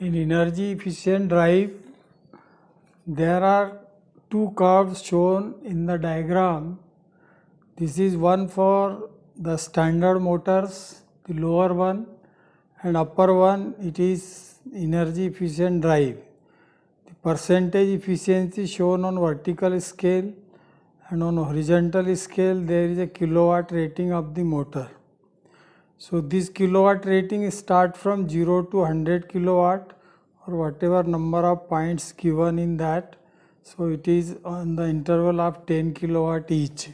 In energy efficient drive, there are two curves shown in the diagram. This is one for the standard motors, the lower one, and upper one it is energy efficient drive. The percentage efficiency shown on vertical scale, and on horizontal scale there is a kilowatt rating of the motor. So this kilowatt rating start from 0 to 100 kilowatt or whatever number of points given in that. So it is on the interval of 10 kilowatt each.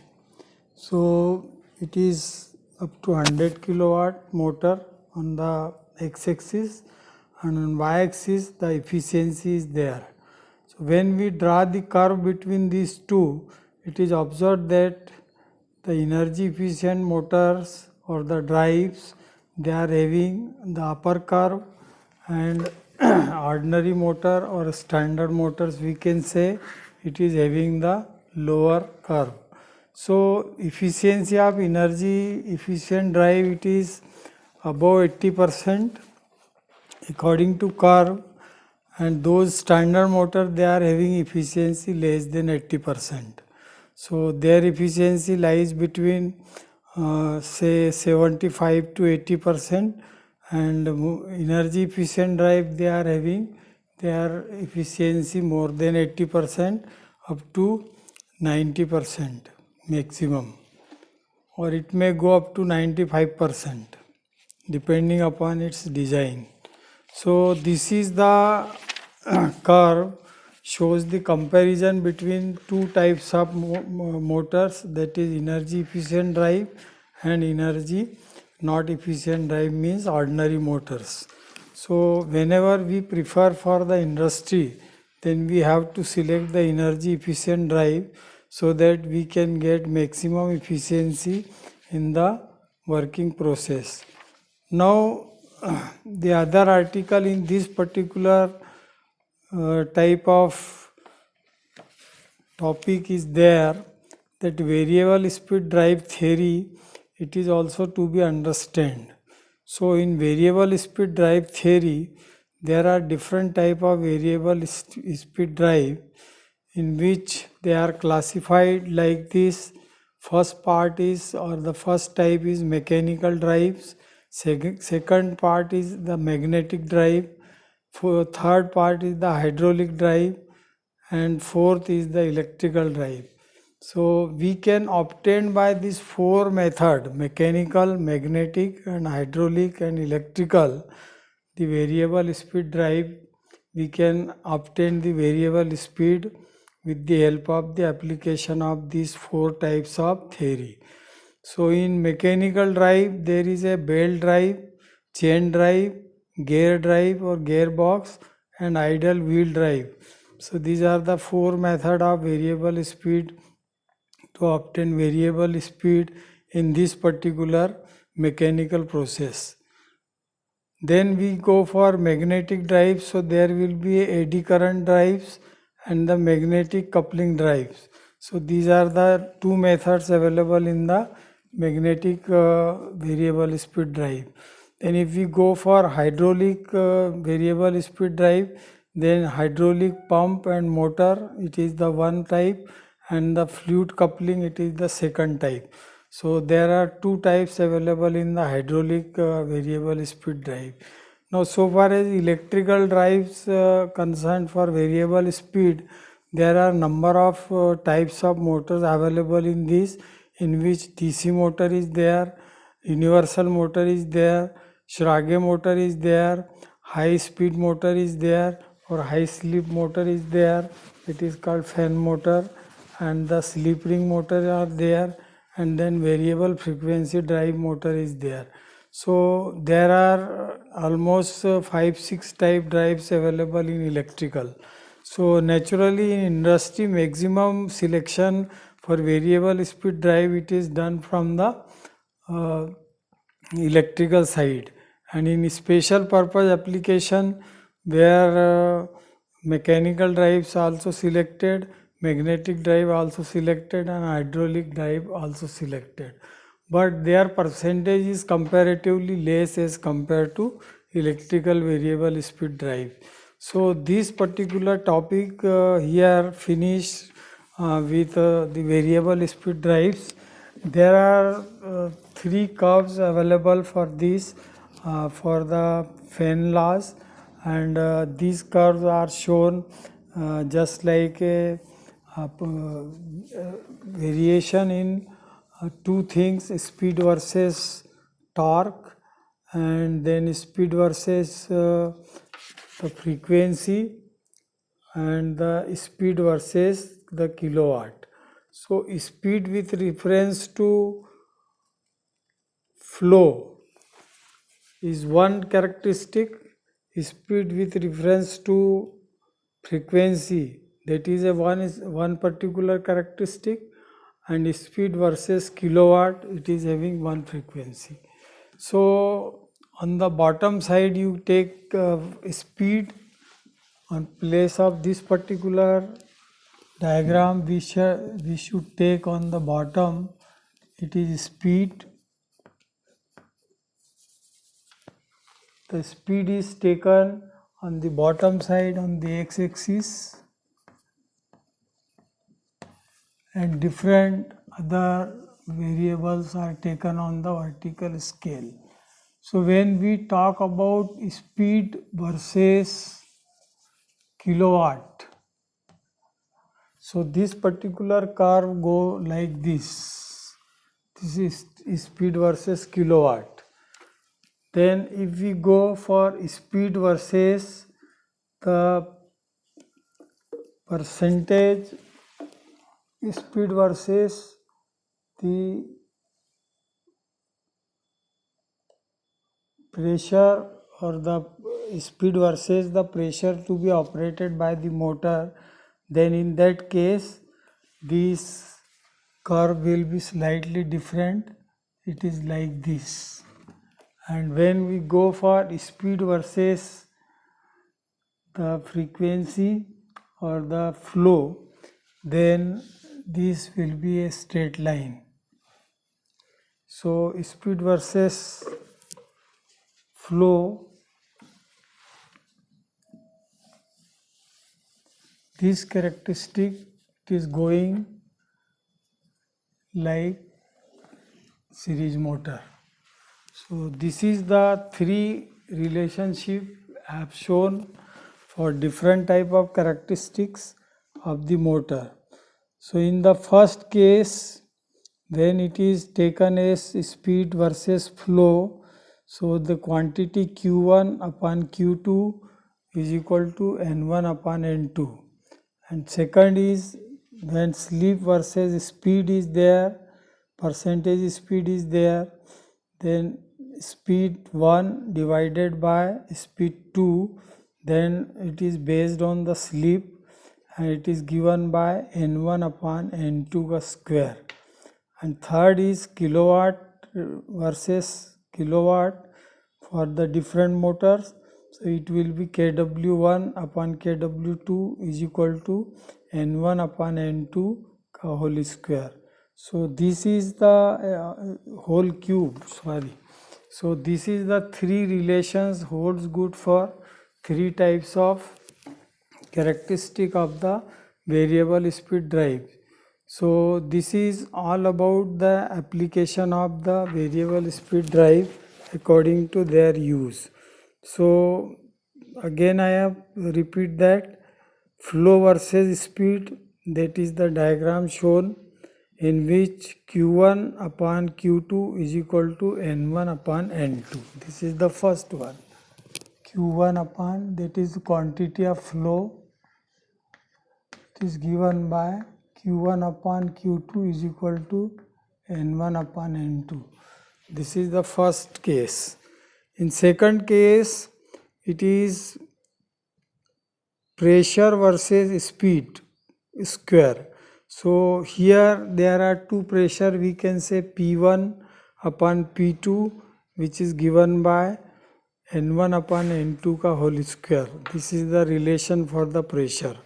So it is up to 100 kilowatt motor on the x-axis, and on y-axis the efficiency is there. So when we draw the curve between these two, it is observed that the energy efficient motors or the drives, they are having the upper curve, and ordinary motor or standard motors we can say it is having the lower curve. So efficiency of energy efficient drive, it is above 80% according to curve, and those standard motor they are having efficiency less than 80%. So their efficiency lies between say 75 to 80%, and energy efficient drive they are having their efficiency more than 80% up to 90% maximum, or it may go up to 95% depending upon its design. So this is the curve shows the comparison between two types of motors, that is energy efficient drive and energy not efficient drive, means ordinary motors. So whenever we prefer for the industry, then we have to select the energy efficient drive so that we can get maximum efficiency in the working process. Now the other article in this particular type of topic is there, that variable speed drive theory, it is also to be understood. So in variable speed drive theory, there are different type of variable speed drive in which they are classified like this. First part is, or the first type is mechanical drives. Second part is the magnetic drive. Third part is the hydraulic drive, and fourth is the electrical drive. So we can obtain by these four method, mechanical, magnetic and hydraulic and electrical, the variable speed drive. We can obtain the variable speed with the help of the application of these four types of theory. So in mechanical drive there is a belt drive, chain drive, gear drive or gearbox, and idle wheel drive. So these are the four method of variable speed to obtain variable speed in this particular mechanical process. Then we go for magnetic drives. So there will be eddy current drives and the magnetic coupling drives. So these are the two methods available in the magnetic variable speed drive. Then if we go for hydraulic variable speed drive, then hydraulic pump and motor, it is the one type, and the fluid coupling, it is the second type. So there are two types available in the hydraulic variable speed drive. Now so far as electrical drives concerned for variable speed, there are number of types of motors available in this, in which DC motor is there, universal motor is there, Schrage motor is there, high speed motor is there, or high slip motor is there, it is called fan motor, and the slip ring motor are there, and then variable frequency drive motor is there. So there are almost 5-6 type drives available in electrical. So naturally in industry, maximum selection for variable speed drive, it is done from the electrical side, and in special purpose application where mechanical drives also selected, magnetic drive also selected, and hydraulic drive also selected, but their percentage is comparatively less as compared to electrical variable speed drive. So this particular topic here finished with the variable speed drives. There are three curves available for this for the Fenn laws, and these curves are shown just like a variation in two things: speed versus torque, and then speed versus the frequency, and the speed versus the kilowatt. So speed with reference to flow is one characteristic, speed with reference to frequency, that is one particular characteristic, and speed versus kilowatt, it is having one frequency. So on the bottom side you take speed. On place of this particular diagram we should take on the bottom, it is speed. The speed is taken on the bottom side on the x-axis, and different other variables are taken on the vertical scale. So when we talk about speed versus kilowatt, so this particular curve go like this. This is speed versus kilowatt. Then if we go for speed versus the percentage, speed versus the pressure, or the speed versus the pressure to be operated by the motor, then in that case this curve will be slightly different. It is like this. And when we go for speed versus the frequency or the flow, then this will be a straight line. So speed versus flow, this characteristic is going like series motor. So this is the three relationship I have shown for different type of characteristics of the motor. So in the first case, when it is taken as speed versus flow, so the quantity Q1 upon Q2 is equal to N1 upon N2. And second is when slip versus speed is there, percentage speed is there, then speed 1 divided by speed 2, then it is based on the slip, and it is given by N1 upon N2 square. And third is kilowatt versus kilowatt for the different motors. So it will be kW1 upon kW2 is equal to N1 upon N2 whole square. So this is the whole cube, sorry. So this is the three relations holds good for three types of characteristic of the variable speed drive. So this is all about the application of the variable speed drive according to their use. So again I have repeat that flow versus speed, that is the diagram shown in which Q1 upon Q2 is equal to N1 upon N2. This is the first one. Q1 upon, that is the quantity of flow, it is given by Q1 upon Q2 is equal to N1 upon N2. This is the first case. In second case, it is pressure versus speed square. So here there are two pressure, we can say P1 upon P2, which is given by N1 upon N2 ka whole square. This is the relation for the pressure.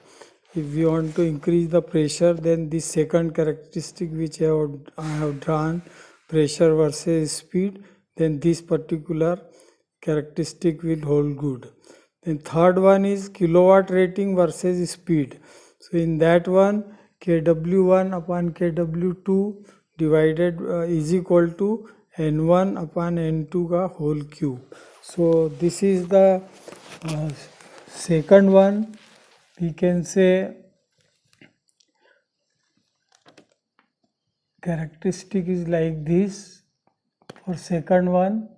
If we want to increase the pressure, then this second characteristic which I have drawn, pressure versus speed, then this particular characteristic will hold good. Then third one is kilowatt rating versus speed. So in that one, kW1 upon kW2 divided is equal to N1 upon N2 का whole cube. So this is the second one. We can say characteristic is like this for second one,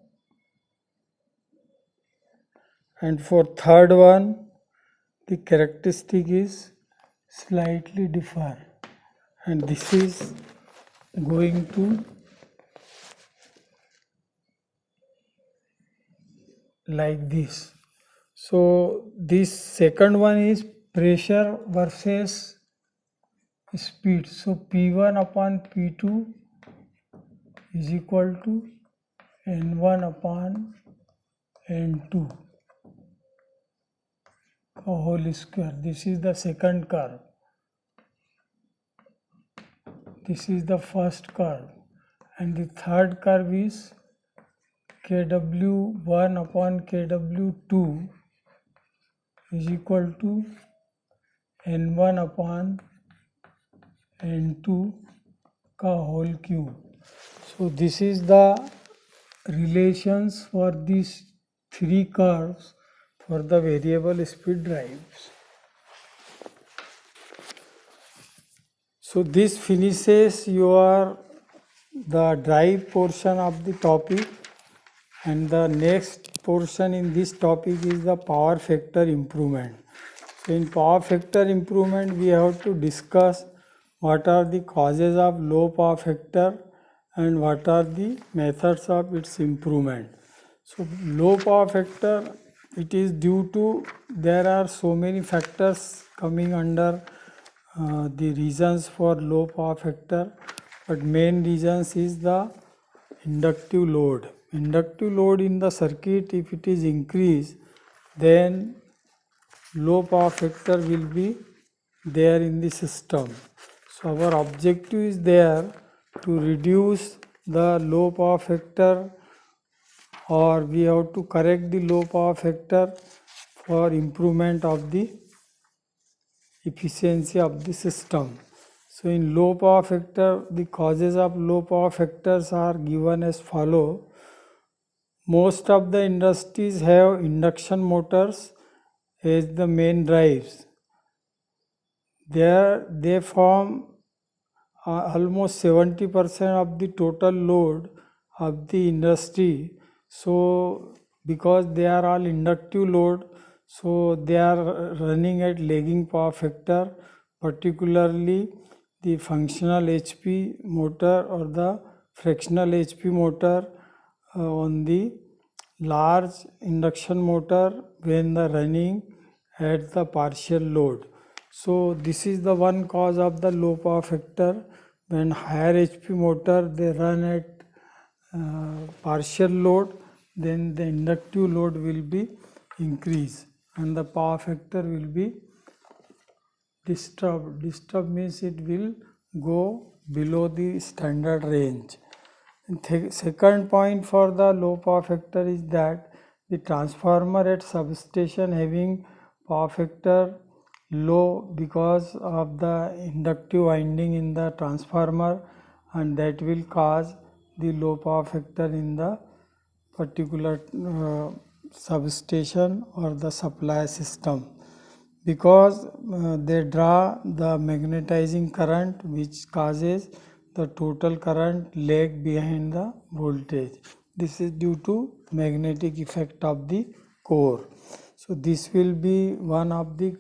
and for third one the characteristic is slightly differ, and this is going to like this. So this second one is pressure versus speed. So P1 upon P2 is equal to N1 upon N2 whole square. This is the second curve. This is the first curve, and the third curve is Kw1 upon Kw2 is equal to N1 upon N2 का whole cube. So this is the relations for these three curves for the variable speed drives. So this finishes your the drive portion of the topic, and the next portion in this topic is the power factor improvement. So in power factor improvement we have to discuss what are the causes of low power factor and what are the methods of its improvement. So low power factor, it is due to there are so many factors coming under the reasons for low power factor, but main reasons is the inductive load. Inductive load in the circuit, if it is increased, then low power factor will be there in the system. So our objective is there to reduce the low power factor, or we have to correct the low power factor for improvement of the efficiency of the system. So in low power factor, the causes of low power factors are given as follow. Most of the industries have induction motors as the main drives. There they form almost 70% of the total load of the industry. So because they are all inductive load, so they are running at lagging power factor, particularly the functional HP motor or the fractional HP motor on the large induction motor when the running at the partial load. So this is the one cause of the low power factor. When higher HP motor they run at partial load, then the inductive load will be increased and the power factor will be disturbed. Disturbed means it will go below the standard range. Second point for the low power factor is that the transformer at substation having power factor low because of the inductive winding in the transformer, and that will cause the low power factor in the particular substation or the supply system, because they draw the magnetizing current which causes the total current lag behind the voltage. This is due to magnetic effect of the core. So this will be one of the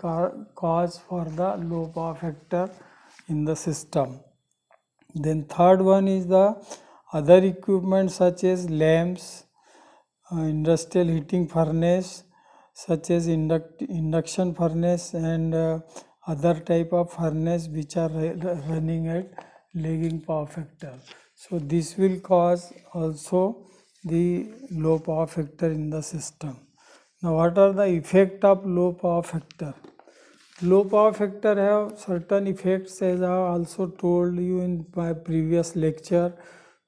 cause for the low power factor in the system. Then third one is the other equipment such as lamps, industrial heating furnace such as induction furnace, and other type of furnace which are running at lagging power factor. So this will cause also the low power factor in the system. Now what are the effect of low power factor? Low power factor have certain effects, as I have also told you in my previous lecture,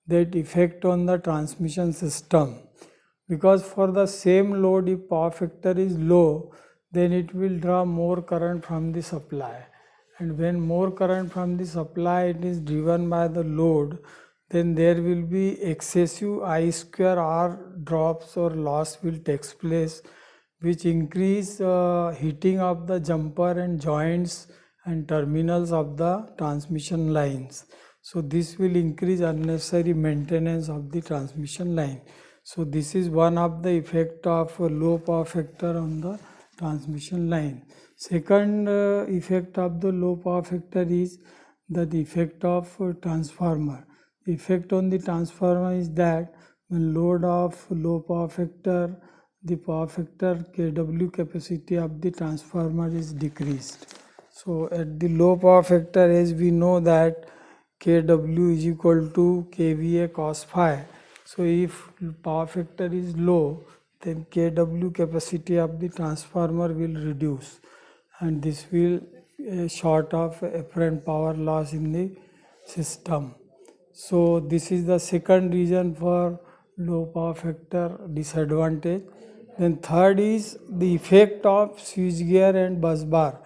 that effect on the transmission system. because for the same load, if power factor is low, then it will draw more current from the supply, and when more current from the supply it is driven by the load, then there will be excessive I square R drops or loss will take place, which increase heating of the jumper and joints and terminals of the transmission lines. So this will increase unnecessary maintenance of the transmission line. So this is one of the effect of low power factor on the transmission line. Second effect of the low power factor is the effect of transformer. The effect on the transformer is that when load of low power factor, the power factor kW capacity of the transformer is decreased. So at the low power factor, as we know that kW is equal to kVA cos phi. So if power factor is low, then kW capacity of the transformer will reduce, and this will short of apparent power loss in the system. So this is the second reason for low power factor disadvantage. Then third is the effect of switchgear and bus bar.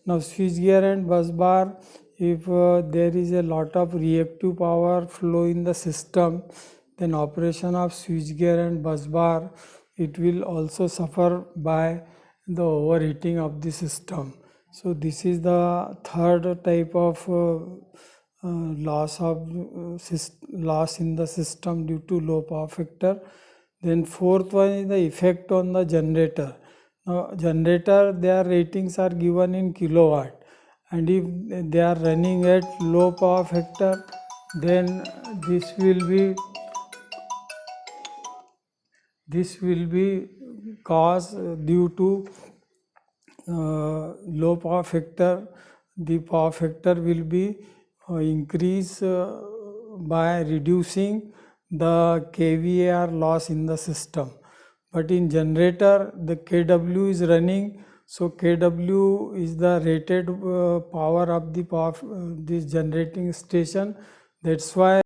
Now switchgear and bus bar, if there is a lot of reactive power flow in the system, then operation of switchgear and bus bar, it will also suffer by the overheating of the system. So this is the third type of loss in the system due to low power factor. Then fourth one is the effect on the generator. Now generator, their ratings are given in kilowatt, and if they are running at low power factor, then this will be caused due to low power factor. The power factor will be increase by reducing the kVAR loss in the system. But in generator, the kW is running, so kW is the rated power of the power this generating station. That's why